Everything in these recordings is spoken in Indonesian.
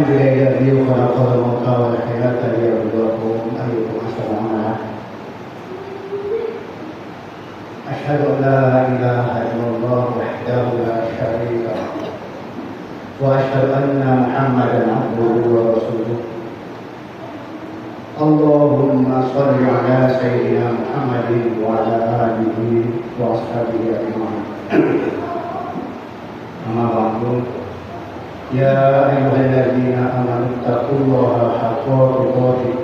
لله الذي خلق الموت والحياة ليبلوكم أيكم أحسن عملا. أشهد أن لا إله إلا الله وحده لا شريك له وأشهد أن محمدا عبده ورسوله. اللهم صل على سيدنا محمد وعلى آله وأصحابه أجمعين. أما بعد يا أيها الذين آمنوا اتقوا الله حق تقاته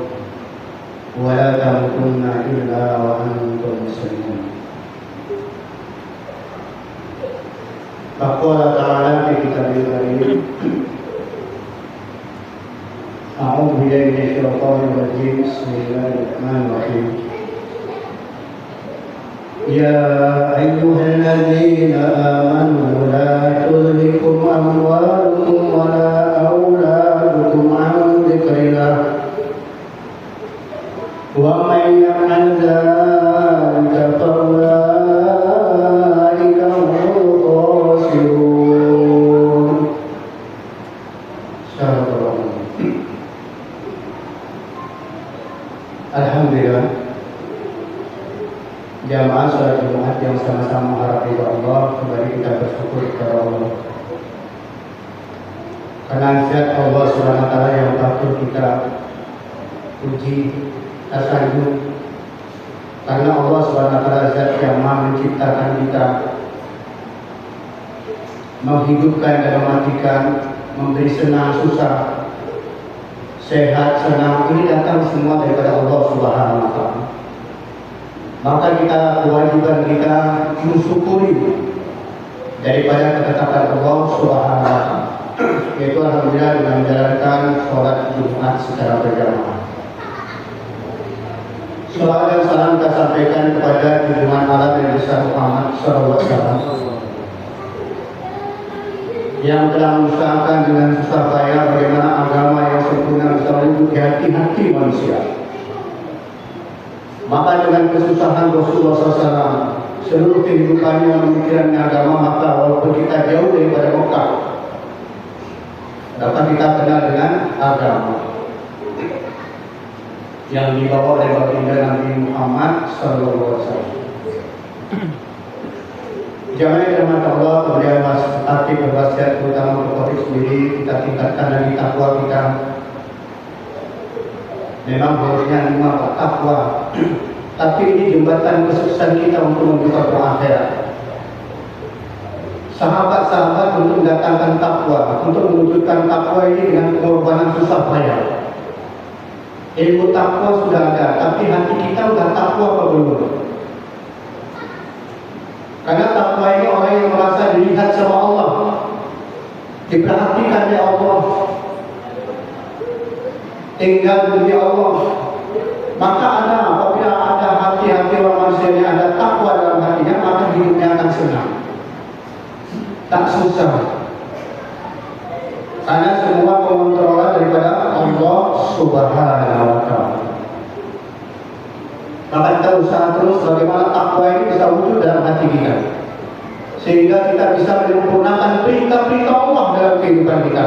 ولا تموتن إلا وأنتم مسلمون. فقال تعالى في كتابه الكريم أعوذ بالله من الشيطان الرجيم بسم الله الرحمن الرحيم. يا أيها الذين آمنوا لا تلهكم أموالكم ولا أولادكم عن ذكر الله ومن يفعل ذلك فأولئك هم الخاسرون. Alhamdulillah, jamaah sholat Jumat yang sama-sama mengharap ridha Allah, kembali kita bersyukur kepada Allah. Karena zat Allah Subhanahu wa taala yang patut kita puji, tasanjung. Karena Allah Subhanahu wa taala zat yang Maha menciptakan kita, menghidupkan dan mematikan, memberi senang susah, sehat, senang, ini datang semua daripada Allah Subhanahu wa taala. Maka kita, kewajiban kita mensyukuri daripada ketetapan Allah Subhanahu wa taala, yaitu alhamdulillah dengan menjalankan sholat Jumat secara berjamaah. Salawat dan salam kita sampaikan kepada junjungan alam yang besar Muhammad sallallahu alaihi wasallam yang telah mengusahakan dengan susah payah bagaimana agama yang sempurna bisa wujud di hati-hati manusia. Maka dengan kesusahan Rasulullah SAW, seluruh kehidupannya memikirkan agama, maka walaupun kita jauh daripada Mekah, dapat kita kenal dengan agama yang dibawa oleh baginda Nabi Muhammad SAW. Jamaah yang dirahmati Allah, kemudian aktif berwasiat terutama untuk Taufik sendiri, kita tingkatkan lagi takwa kita. Memang bahwasanya lima takwa, tapi ini jembatan kesuksesan kita untuk membuka akhirat. Sahabat-sahabat untuk mendatangkan takwa, untuk mewujudkan takwa ini dengan pengorbanan susah payah. Ilmu takwa sudah ada, tapi hati kita sudah takwa apa belum? Karena takwa ini orang yang merasa dilihat sama Allah, diperhatikan oleh Allah, tinggal dunia Allah. Maka apabila ada hati-hati orang manusia yang ada takwa dalam hatinya, maka hidupnya akan senang, tak susah. Karena semua pengontrolan daripada Allah Subhanahu wa taala. Maka kita usaha terus bagaimana takwa ini bisa wujud dalam hati kita, sehingga kita bisa menyempurnakan perintah-perintah Allah dalam kehidupan kita.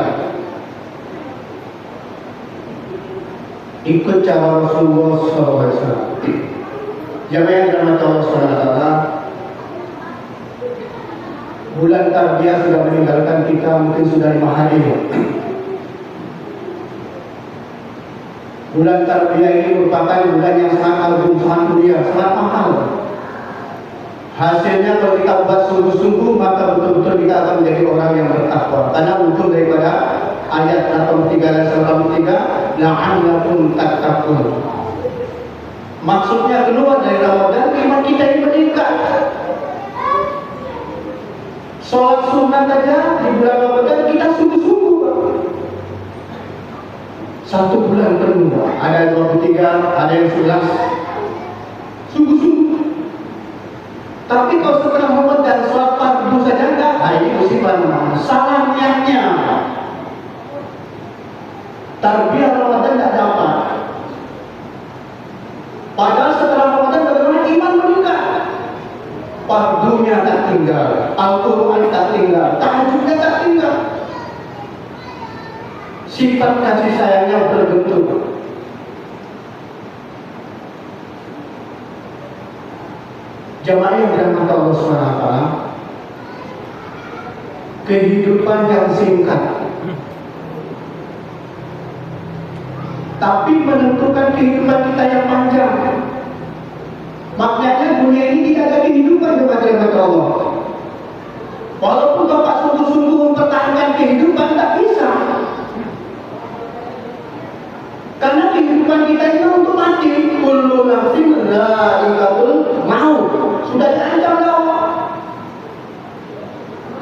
Ikut cara Rasulullah SAW. Jamaah yang dirahmati Allah SWT, bulan Tarbiyah sudah meninggalkan kita mungkin sudah 5 hari. Bulan Tarbiyah ini merupakan bulan yang sangat agung, sangat mulia, sangat mahal. Hasilnya kalau kita buat sungguh-sungguh, maka betul-betul kita akan menjadi orang yang bertakwa. Karena untuk daripada ayat 83 dan 93, la'allakum tattaqun. Maksudnya keluar dari Ramadan, iman kita ini meningkat. Sholat sunat saja di bulan Ramadan kita sungguh-sungguh. 1 bulan penuh, ada 23, ada yang 11, sungguh-sungguh. Tapi kalau setelah Ramadan sholat fardu saja enggak, ini musibah namanya. Salah niatnya. Tarbiyah Ramadan tidak dapat. Padahal setelah Ramadan bagaimana iman meningkat. Fardunya tak tinggal, Al-Quran tak tinggal, tahajudnya tak tinggal. sifat kasih sayangnya berbentuk. Jamaah yang dirahmati Allah SWT, kehidupan yang singkat tapi menentukan kehidupan kita yang panjang. Maknanya dunia ini tidak ada kehidupan kepada Allah. Walaupun Bapak sungguh-sungguh mempertahankan kehidupan, tak bisa. Karena kehidupan kita ini untuk mati. Kullu nafsin dha'iqatul maut. Sudah diancam oleh Allah.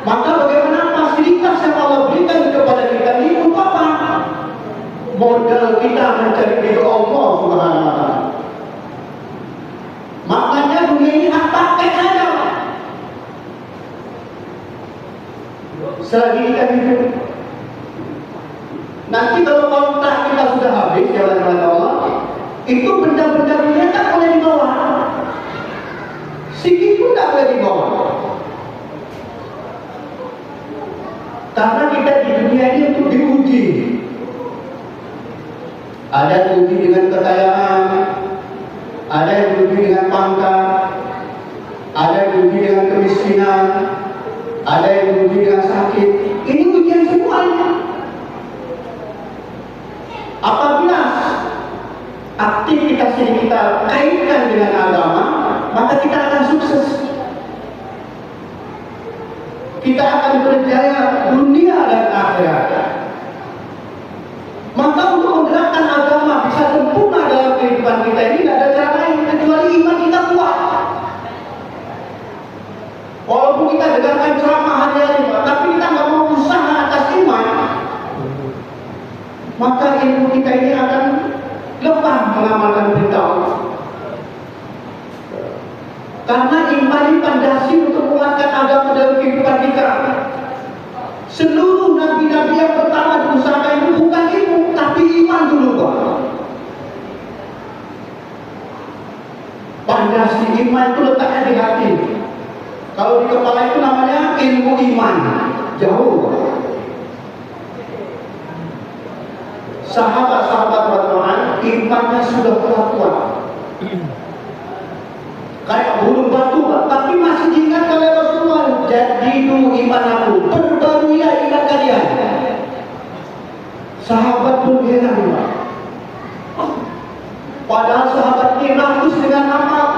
Maka bagaimana fasilitas yang Allah berikan kepada kita ini untuk apa? Modal kita mencari ridho Allah Subhanahu wa taala. Makanya dunia ini hak pakai saja. Selagi kita hidup. Nanti kalau kontrak kita sudah habis, jalan-jalan Allah, itu benda-benda dunia tak boleh dibawa. Sikit pun tak boleh dibawa. Karena kita di dunia ini untuk diuji. Ada yang diuji dengan kekayaan, ada yang diuji dengan pangkat, ada yang diuji dengan kemiskinan, ada yang diuji dengan sakit. Ini ujian semuanya. Apabila aktivitas yang kita kaitkan dengan agama, maka kita akan sukses. Kita akan berjaya dunia dan akhirat. Maka untuk menggerakkan agama bisa sempurna dalam kehidupan kita ini tidak ada cara lain kecuali iman kita kuat. Walaupun kita dengarkan ceramah hari-hari, tapi kita nggak mau usaha atas iman, maka ilmu kita ini akan lemah mengamalkan perintah Allah. Karena iman ini fondasi untuk menguatkan agama dalam kehidupan kita. Seluruh nabi-nabi yang pertama diusahakan itu bukan ilmu, tapi iman dulu, Pak. Fondasi iman itu letaknya di hati. Kalau di kepala itu namanya ilmu iman. Jauh, Pak. Sahabat-sahabat Tuhan, imannya sudah kuat. Kayak burung batu, tapi masih diingat oleh Rasulullah. Jadidu iman aku, perbaruilah iman kalian. Sahabat pun heran, Pak. Padahal sahabat ini rakus dengan amal.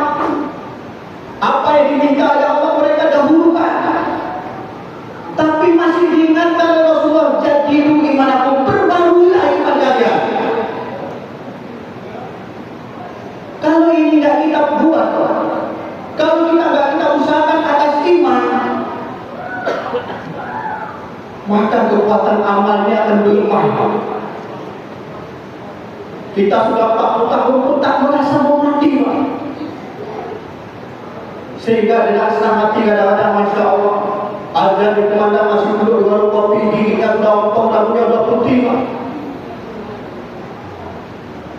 Apa yang diminta oleh Allah mereka dahulukan. Tapi masih diingat oleh Rasulullah. Jadidu iman aku, perbaruilah iman kalian. Kalau ini tidak kita buat, kalau kita usahakan atas iman, maka kekuatan amalnya akan berlemah. Kita sudah 40 tahun pun tak merasa mau mati, Pak. Sehingga dengan senang hati kadang-kadang, Masya Allah, ada di komandan masih duduk di warung kopi, giginya sudah ompong, rambutnya sudah putih, Pak.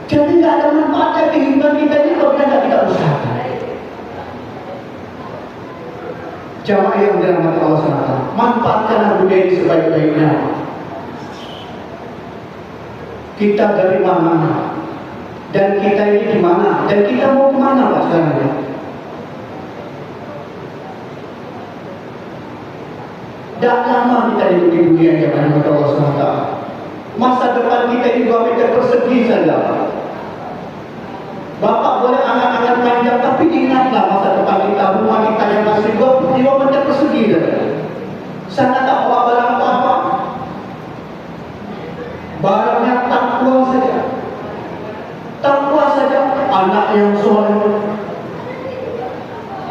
Jadi tidak ada manfaatnya kehidupan kita ini kalau kita usahakan. Jamaah yang dirahmati Allah SWT, manfaatkan dunia ini sebaik-baiknya. Kita dari mana? Dan kita ini di mana? Dan kita mau kemana, Pak, sekarang? Tidak lama kita hidup di dunia yang dirahmati Allah SWT. Masa depan kita ini 2 meter persegi saja. Bapak boleh angan-angan panjang, tapi ingatlah masa depan kita, rumah kita yang masih 25 meter persegi saja. Sana tak bawa barang apa-apa. Barangnya takwa saja. Takwa saja. Anak yang soleh,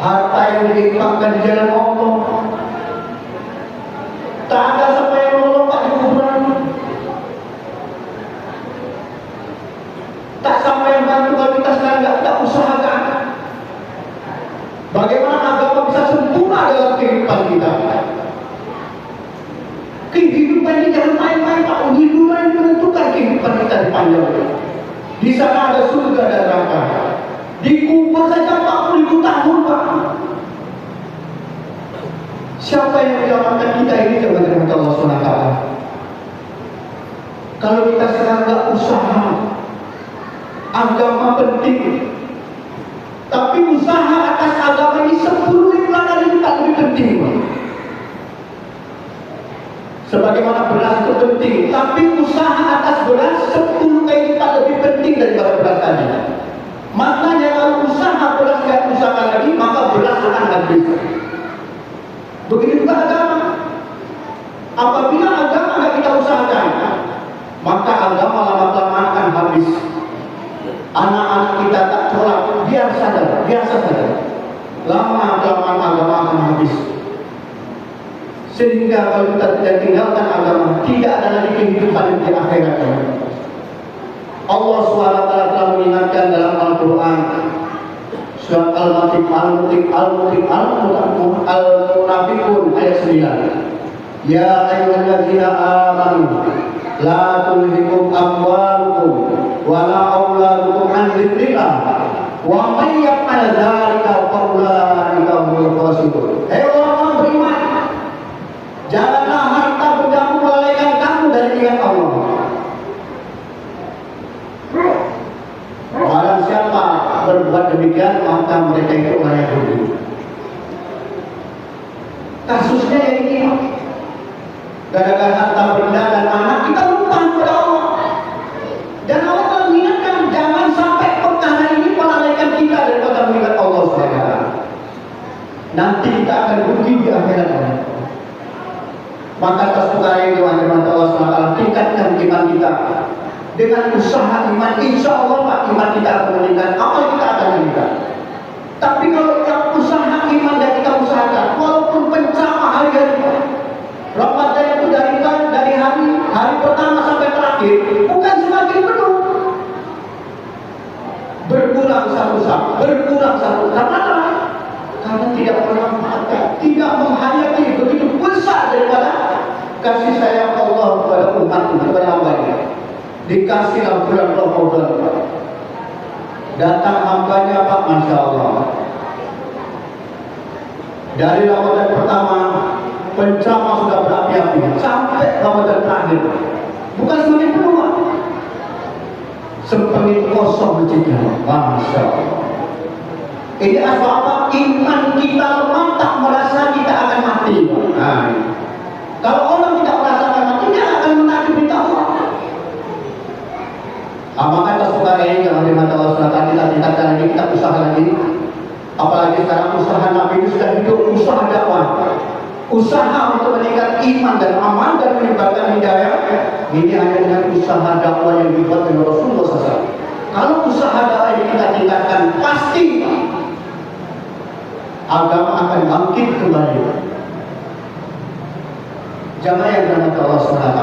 harta yang diinfakkan di jalan Allah. Tak ada siapa yang melompat di kuburan. Tak sampai yang bantu kalau kita sekarang tak usahakan. Bagaimana agama bisa sempurna dalam kehidupan kita? Kehidupan ini jangan main-main, Pak. Kehidupan ini menentukan kehidupan kita di panjang. Di sana ada surga dan neraka. Dikubur saja 40.000 tahun, Pak. Siapa yang menyelamatkan kita ini kepada Allah SWT? Kalau kita sekarang nggak usaha, agama penting, tapi usaha atas agama ini 10 kali lipat lebih penting. Sebagaimana beras itu penting, tapi usaha atas beras 10 kali lipat lebih penting daripada beras tadi. Maknanya kalau usaha beras nggak usahakan lagi, maka beras akan habis. Begitu juga agama. Apabila agama nggak kita usahakan, maka agama lama-lama akan habis. Anak-anak kita tak tolak, biasa saja. Lama-kelamaan agama akan habis. Sehingga kalau kita tidak tinggalkan agama, tidak ada lagi kehidupan di akhirat. Allah SWT telah mengingatkan dalam Al-Quran surat Al-Munafiqun ayat 9. Ya ayyuhalladzina amanu la tulhikum amwalukum wala auladukum an dzikrillah wa may yaf'al dzalika fa ulaika humul fasiqun. Hei orang beriman, janganlah harta bendamu melalaikan kamu dari ingat Allah. Barang siapa berbuat demikian, maka mereka itu orang yang rugi. Kasusnya yang ini, gara-gara harta benda dan anak, kita lupa kepada Allah. Dan Allah telah mengingatkan, jangan sampai perkara ini melalaikan kita daripada mengingat Allah SWT. Nanti kita akan rugi di akhirat. Maka atas perkara ini, Allah SWT tingkatkan iman kita. Dengan usaha iman, insya Allah Pak, iman kita akan meningkat, amal kita akan meningkat. Tapi kalau yang usaha iman dan kita usahakan, walaupun penceramah hari-hari, Ramadan itu dari hari pertama sampai terakhir, bukan semakin penuh, berkurang satu. Karena tidak memanfaatkan, tidak menghayati begitu besar daripada kasih sayang Allah kepada umat, kepada hamba-Nya. Dikasihlah bulan Ramadan, datang hambanya Pak, Masya Allah. Dari Ramadan pertama, penceramah sudah berapi-api sampai Ramadan terakhir, bukan semakin penuh Pak, sempit kosong masjidnya. Masya Allah. Ini apa? Iman kita lemah, tak merasa kita akan mati. Nah, kalau orang tidak merasakan mati, dia akan menaati perintah Allah. Maka atas perkara ini jangan dimata Allah SWT, kita tingkatkan lagi, kita usaha lagi. Apalagi sekarang usaha Nabi ini sudah hidup, usaha dakwah, usaha untuk meningkat iman dan aman dan menyebarkan hidayah. Ini hanya dengan usaha dakwah yang dibuat oleh Rasulullah SAW. Kalau usaha dakwah ini kita tingkatkan, pasti agama akan bangkit kembali. Jamaah yang dirahmati Allah SWT,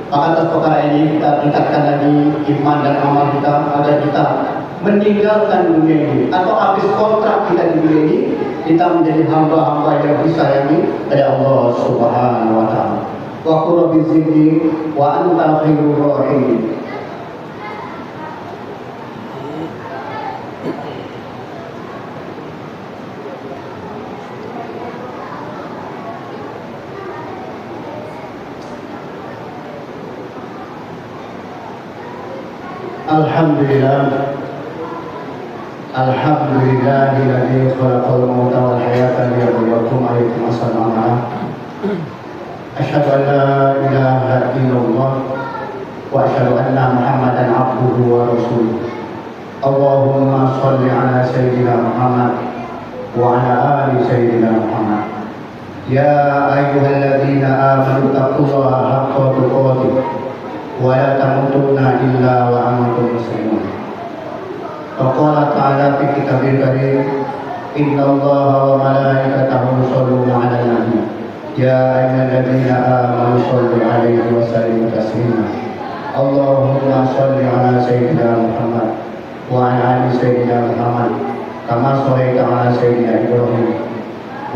maka atas perkara ini kita tingkatkan lagi iman dan amal kita agar kita meninggalkan dunia ini, atau habis kontrak kita di dunia ini, kita menjadi hamba-hamba yang disayangi oleh Allah Subhanahu wa Ta'ala. Wa qur rabbi zidni wa anta khairur rahimin. Alhamdulillahilladzi khalaqal mauta wal hayata liyabluwakum ayyukum ahsanu amala. Asyhadu an la ilaha illallah wa asyhadu anna Muhammadan abduhu wa rasuluh. Allahumma shalli ala sayyidina Muhammad wa ala ali sayyidina Muhammad. Ya ayyuhalladzina amanu taqullaha haqqa tuqatih wa la tamutunna illa wa antum muslimun. Faqala ta'ala fi kitabil karim, innallaha wa malaikatahu yusholluna 'alan nabi ya ayyuhalladzina amanu shollu 'alaihi wa sallimu taslima. Allahumma sholli 'ala sayyidina Muhammad wa 'ala ali sayyidina Muhammad kama shallaita 'ala sayyidina Ibrahim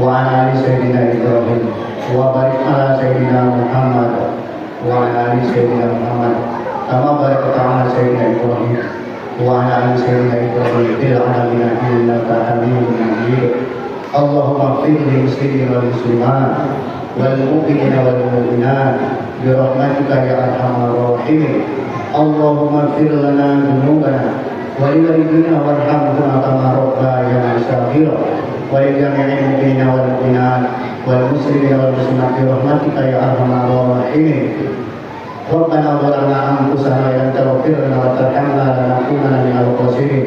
wa 'ala ali sayyidina Ibrahim wa barik 'ala sayyidina Muhammad wa 'ala ali sayyidina Muhammad kama barakta 'ala sayyidina Ibrahim wa 'ala ali sayyidina Ibrahim fil 'alamin innaka Hamidum Majid. Allahumma ighfir lil muslimin wal muslimat والمؤمنين والمؤمنات برحمتك يا أرحم الراحمين. اللهم اغفر لنا ذنوبنا ولوالدينا وارحمهما كما ربيانا صغيرا ولجميع المؤمنين والمؤمنات والمسلمين والمسلمات برحمتك يا أرحم الراحمين. ربنا ظلمنا أنفسنا وإن لم تغفر لنا وترحمنا لنكونن من الخاسرين.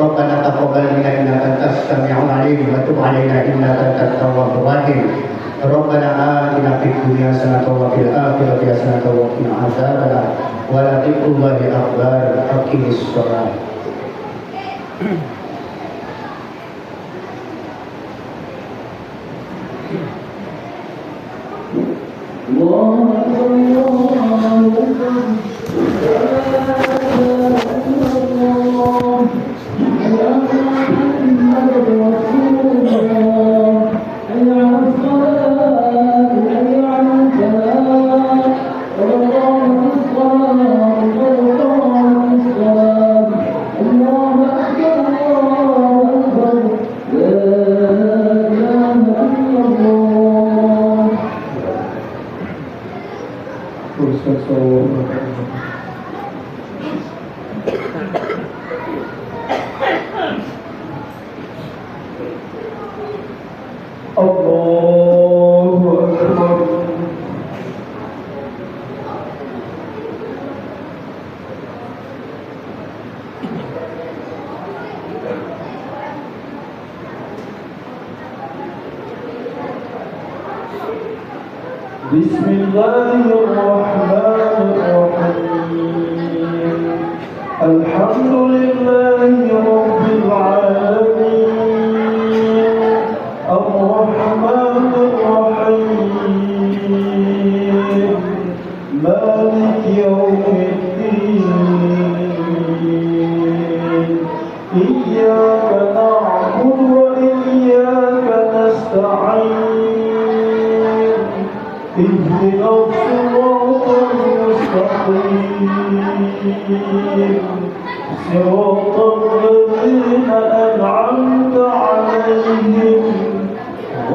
ربنا تقبل منا إنك أنت السميع العليم وتب علينا إنك أنت التواب الرحيم. ربنا آتنا في الدنيا حسنة وفي الآخرة حسنة وقنا عذاب النار ولذكر الله أكبر. أقم الصلاة. بسم الله الرحمن الرحيم. الحمد لله رب العالمين الرحمن الرحيم مالك يوم الدين. إياك نعبد وإياك نستعين. اهدنا الصراط المستقيم صراط الذين أنعمت عليهم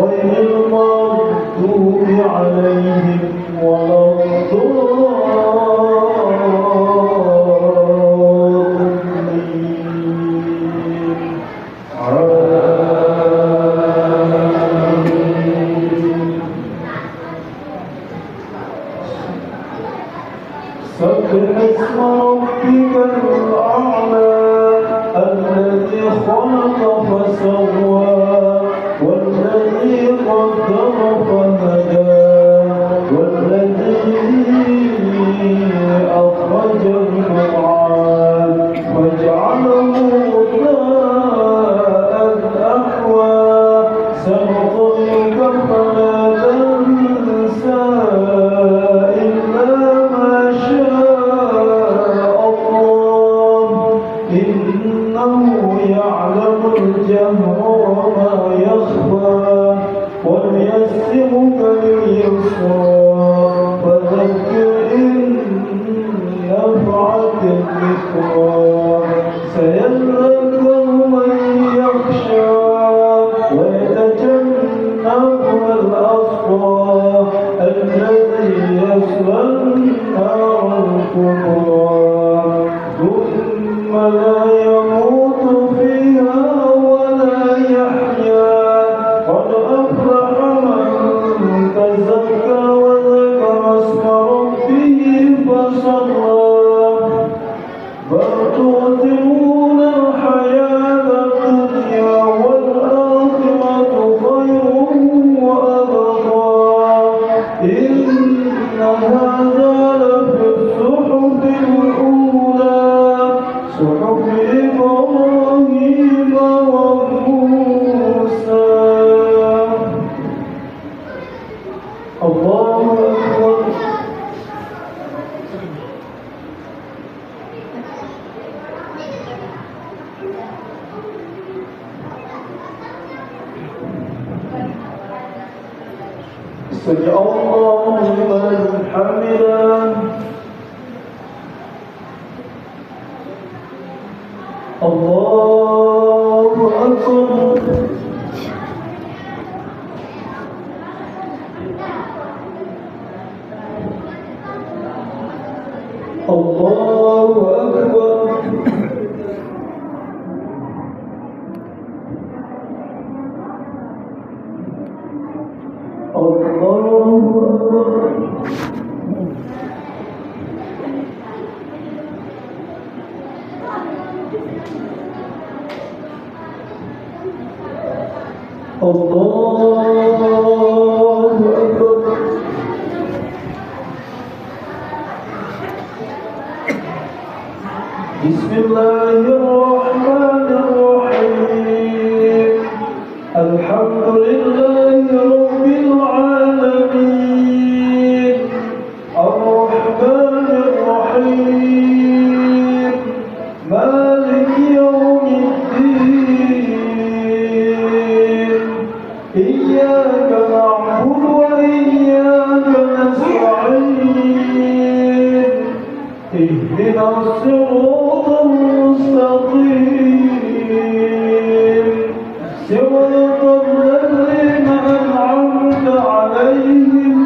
غير المغضوب عليهم ولا سبح اسم ربك الأعلى الذي خلق فسوى والذي قدر فهدى والذي أخرج المرعى وجعله غثاء أحوى. سنقرئك فلا تنسى إلا ما شاء الله إنه يعلم الجهر وما يخفى. ونيسرك لليسرى فذكر إن نفعت الذكرى. سيذكر من يخشى ويتجنبها الأشقى الذي يصلى النار الكبرى ثم لا يموت فيها ولا يحيا. قد أفلح من تزكى وذكر اسم ربه فصلى. بل تؤثرون الحياة الدنيا والآخرة خير وأبقى. إن هذا لفي الصحف الأولى صحف إبراهيم وموسى. الله أكبر. سمع الله لمن حمده. الله أكبر. Bismillahirrahmanirrahim. Alhamdulillahi rabbil alamin. Ar-Rahmanir Rahim. Maliki yawmiddin. Iyyaka na'budu wa iyyaka nasta'in. Ihdinas siratal mustaqim. Siratal ladzina an'amta 'alaihim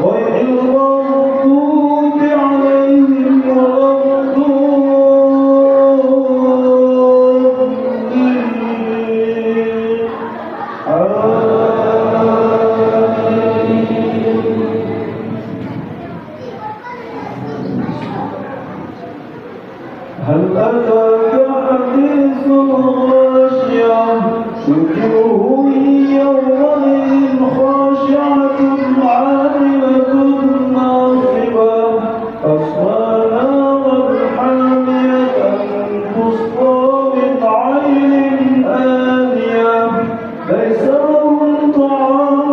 ghairil maghdubi 'alaihim waladdallin. هل أتاك حديث الغاشية وجوه يومئذ خاشعة عاملة ناصبة تصلى نارا حامية تسقى من عين آنية ليس لهم طعام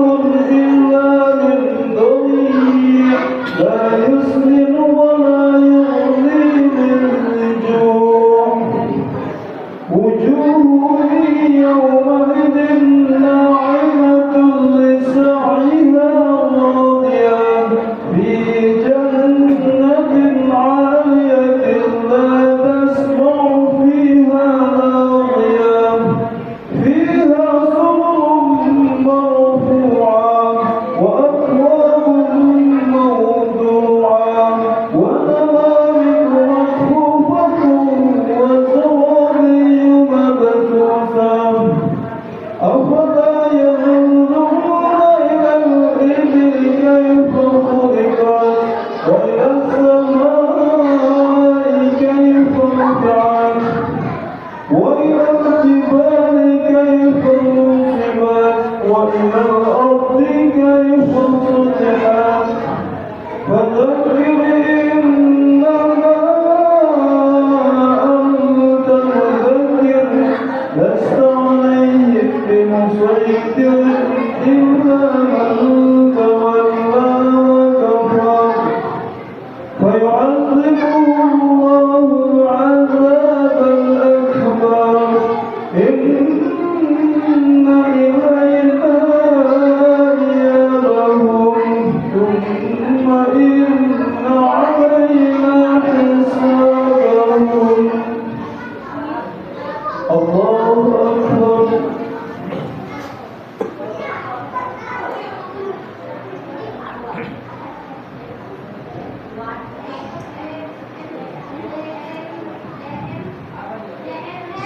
إلا من ضريع لا يسمن ولا يغني من جوع وجوه يومئذ ناعمة لسعيها راضية في جنة عالية لا تسمع فيها لاغية فيها سرر مرفوعة وأكواب موضوعة ونمارق مصفوفة وزرابي مبثوثة أفلا ينظرون إلى الإبل كيف خلقت وإلى السماء كيف رفعت وإلى الجبال كيف نصبت وإلى الأرض كيف سطحت فذكر إنما أنت مذكر لست عليهم بمسيطر إلا من تولى وكفر فيعذبه الله العذاب الأكبر إن إلينا إيابهم ثم إن علينا حسابهم. الله أكبر.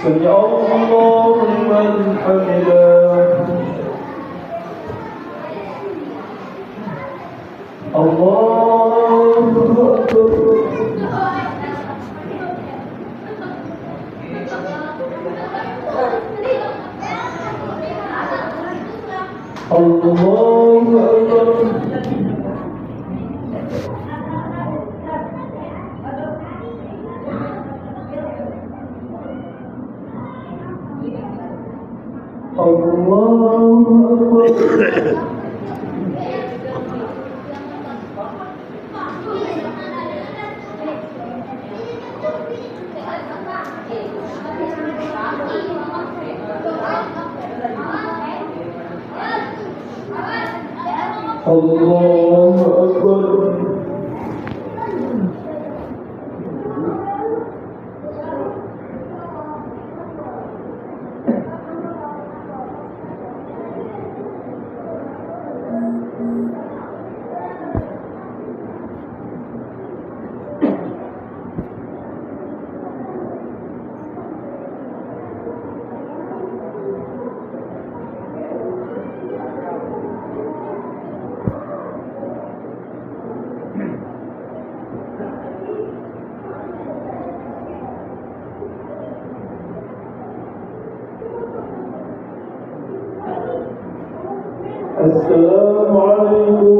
سمع الله لمن حمده. الله أكبر. الله أكبر. الله أكبر. الله أكبر. Assalamualaikum